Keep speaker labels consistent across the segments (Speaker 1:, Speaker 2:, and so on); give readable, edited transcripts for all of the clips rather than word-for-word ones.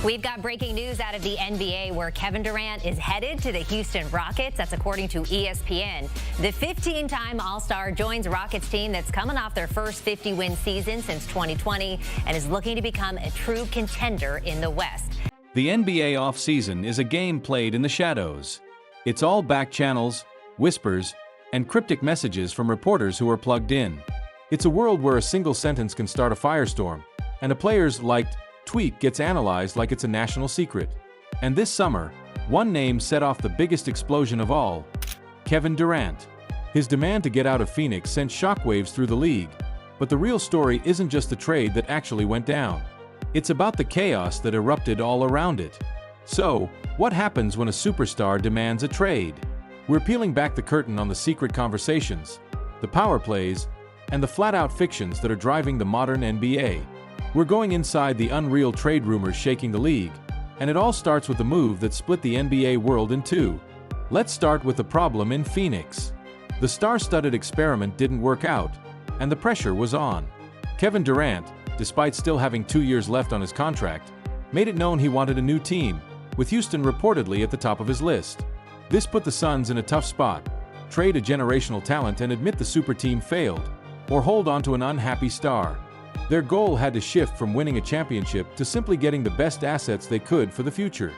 Speaker 1: We've got breaking news out of the NBA where Kevin Durant is headed to the Houston Rockets. That's according to ESPN. The 15-time All-Star joins Rockets team that's coming off their first 50-win season since 2020 and is looking to become a true contender in the West.
Speaker 2: The NBA offseason is a game played in the shadows. It's all back channels, whispers, and cryptic messages from reporters who are plugged in. It's a world where a single sentence can start a firestorm, and a player's liked tweet gets analyzed like it's a national secret. And this summer, one name set off the biggest explosion of all: Kevin Durant. His demand to get out of Phoenix sent shockwaves through the league. But the real story isn't just the trade that actually went down. It's about the chaos that erupted all around it. So, what happens when a superstar demands a trade? We're peeling back the curtain on the secret conversations, the power plays, and the flat-out fictions that are driving the modern NBA. We're going inside the unreal trade rumors shaking the league, and it all starts with the move that split the NBA world in two. Let's start with the problem in Phoenix. The star-studded experiment didn't work out, and the pressure was on. Kevin Durant, despite still having 2 years left on his contract, made it known he wanted a new team, with Houston reportedly at the top of his list. This put the Suns in a tough spot: trade a generational talent and admit the super team failed, or hold on to an unhappy star. Their goal had to shift from winning a championship to simply getting the best assets they could for the future.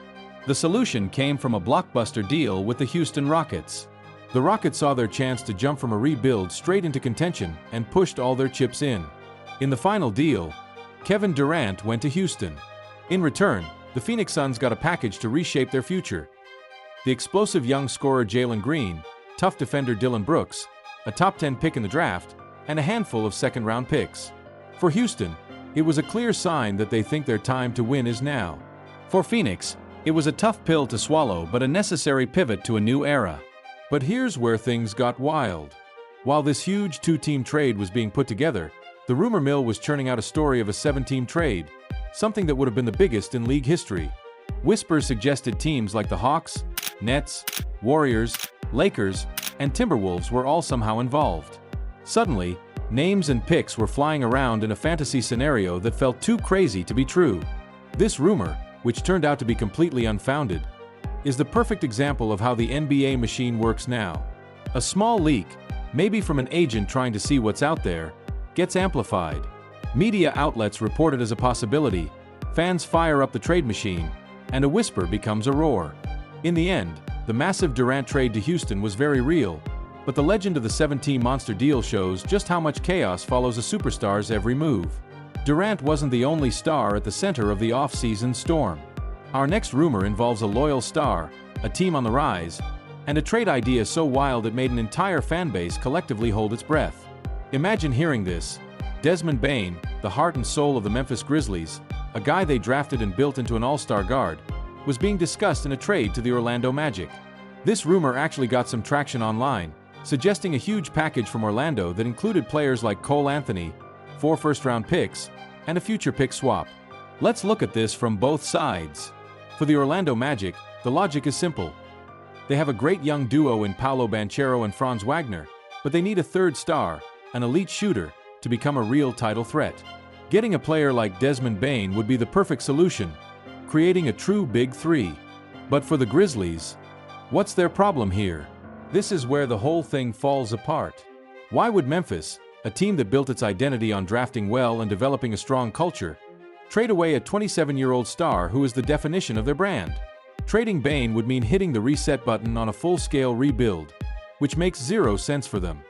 Speaker 2: The solution came from a blockbuster deal with the Houston Rockets. The Rockets saw their chance to jump from a rebuild straight into contention and pushed all their chips in. In the final deal, Kevin Durant went to Houston. In return, the Phoenix Suns got a package to reshape their future: the explosive young scorer Jalen Green, tough defender Dillon Brooks, a top 10 pick in the draft, and a handful of second-round picks. For Houston, it was a clear sign that they think their time to win is now. For Phoenix, it was a tough pill to swallow but a necessary pivot to a new era. But here's where things got wild. While this huge two-team trade was being put together, the rumor mill was churning out a story of a 7-team trade, something that would have been the biggest in league history. Whispers suggested teams like the Hawks, Nets, Warriors, Lakers, and Timberwolves were all somehow involved. Suddenly, names and picks were flying around in a fantasy scenario that felt too crazy to be true. This rumor, which turned out to be completely unfounded, is the perfect example of how the NBA machine works now. A small leak, maybe from an agent trying to see what's out there, gets amplified. Media outlets report it as a possibility, fans fire up the trade machine, and a whisper becomes a roar. In the end, the massive Durant trade to Houston was very real, but the legend of the 7-team monster deal shows just how much chaos follows a superstar's every move. Durant wasn't the only star at the center of the off-season storm. Our next rumor involves a loyal star, a team on the rise, and a trade idea so wild it made an entire fanbase collectively hold its breath. Imagine hearing this: Desmond Bane, the heart and soul of the Memphis Grizzlies, a guy they drafted and built into an all-star guard, was being discussed in a trade to the Orlando Magic. This rumor actually got some traction online, suggesting a huge package from Orlando that included players like Cole Anthony, 4 first-round picks, and a future pick swap. Let's look at this from both sides. For the Orlando Magic, the logic is simple. They have a great young duo in Paolo Banchero and Franz Wagner, but they need a third star, an elite shooter, to become a real title threat. Getting a player like Desmond Bane would be the perfect solution, creating a true big three. But for the Grizzlies, what's their problem here? This is where the whole thing falls apart. Why would Memphis, a team that built its identity on drafting well and developing a strong culture, trade away a 27-year-old star who is the definition of their brand? Trading Bane would mean hitting the reset button on a full-scale rebuild, which makes zero sense for them.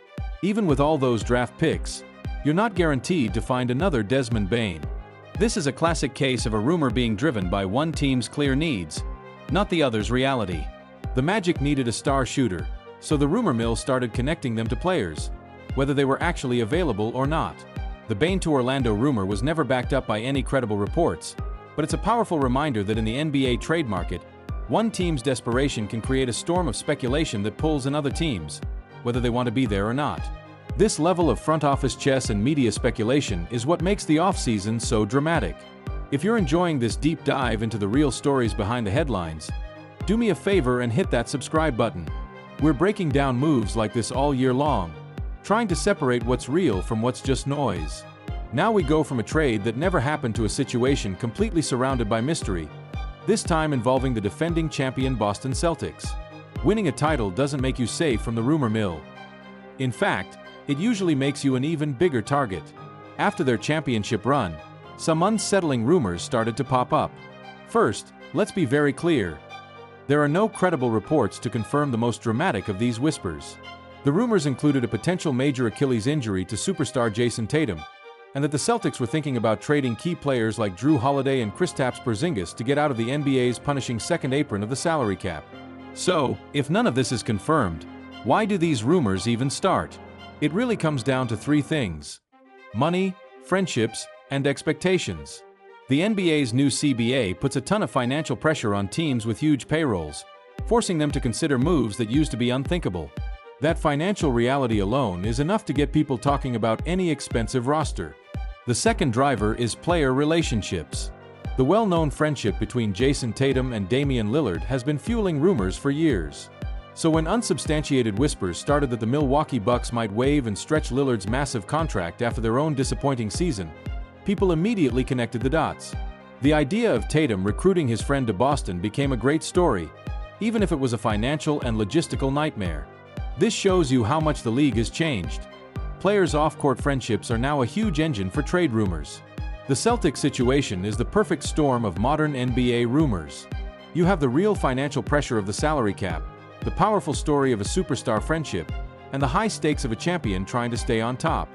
Speaker 2: Even with all those draft picks, you're not guaranteed to find another Desmond Bane. This is a classic case of a rumor being driven by one team's clear needs, not the other's reality. The Magic needed a star shooter, so the rumor mill started connecting them to players, whether they were actually available or not. The Bane to Orlando rumor was never backed up by any credible reports, but it's a powerful reminder that in the NBA trade market, one team's desperation can create a storm of speculation that pulls in other teams, whether they want to be there or not. This level of front office chess and media speculation is what makes the offseason so dramatic. If you're enjoying this deep dive into the real stories behind the headlines, do me a favor and hit that subscribe button. We're breaking down moves like this all year long, trying to separate what's real from what's just noise. Now we go from a trade that never happened to a situation completely surrounded by mystery, this time involving the defending champion Boston Celtics. Winning a title doesn't make you safe from the rumor mill. In fact, it usually makes you an even bigger target. After their championship run, some unsettling rumors started to pop up. First, let's be very clear. There are no credible reports to confirm the most dramatic of these whispers. The rumors included a potential major Achilles injury to superstar Jason Tatum, and that the Celtics were thinking about trading key players like Drew Holiday and Kristaps Porzingis to get out of the NBA's punishing second apron of the salary cap. So, if none of this is confirmed, why do these rumors even start? It really comes down to three things: money, friendships, and expectations. The NBA's new CBA puts a ton of financial pressure on teams with huge payrolls, forcing them to consider moves that used to be unthinkable. That financial reality alone is enough to get people talking about any expensive roster. The second driver is player relationships. The well-known friendship between Jason Tatum and Damian Lillard has been fueling rumors for years. So when unsubstantiated whispers started that the Milwaukee Bucks might waive and stretch Lillard's massive contract after their own disappointing season, people immediately connected the dots. The idea of Tatum recruiting his friend to Boston became a great story, even if it was a financial and logistical nightmare. This shows you how much the league has changed. Players' off-court friendships are now a huge engine for trade rumors. The Celtics situation is the perfect storm of modern NBA rumors. You have the real financial pressure of the salary cap, the powerful story of a superstar friendship, and the high stakes of a champion trying to stay on top.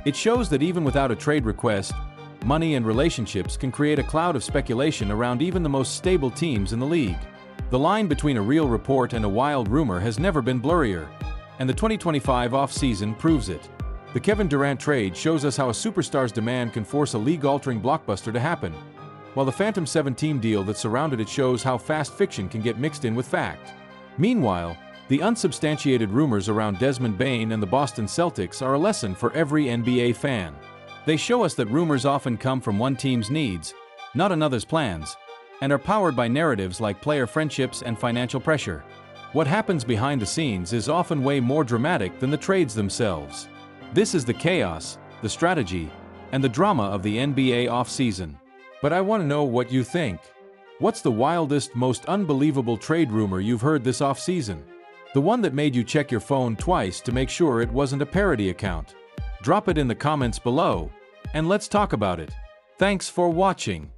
Speaker 2: It shows that even without a trade request, money and relationships can create a cloud of speculation around even the most stable teams in the league. The line between a real report and a wild rumor has never been blurrier, and the 2025 offseason proves it. The Kevin Durant trade shows us how a superstar's demand can force a league-altering blockbuster to happen, while the Phantom 7-team deal that surrounded it shows how fast fiction can get mixed in with fact. Meanwhile, the unsubstantiated rumors around Desmond Bane and the Boston Celtics are a lesson for every NBA fan. They show us that rumors often come from one team's needs, not another's plans, and are powered by narratives like player friendships and financial pressure. What happens behind the scenes is often way more dramatic than the trades themselves. This is the chaos, the strategy, and the drama of the NBA offseason. But I want to know what you think. What's the wildest, most unbelievable trade rumor you've heard this offseason? The one that made you check your phone twice to make sure it wasn't a parody account? Drop it in the comments below, and let's talk about it. Thanks for watching.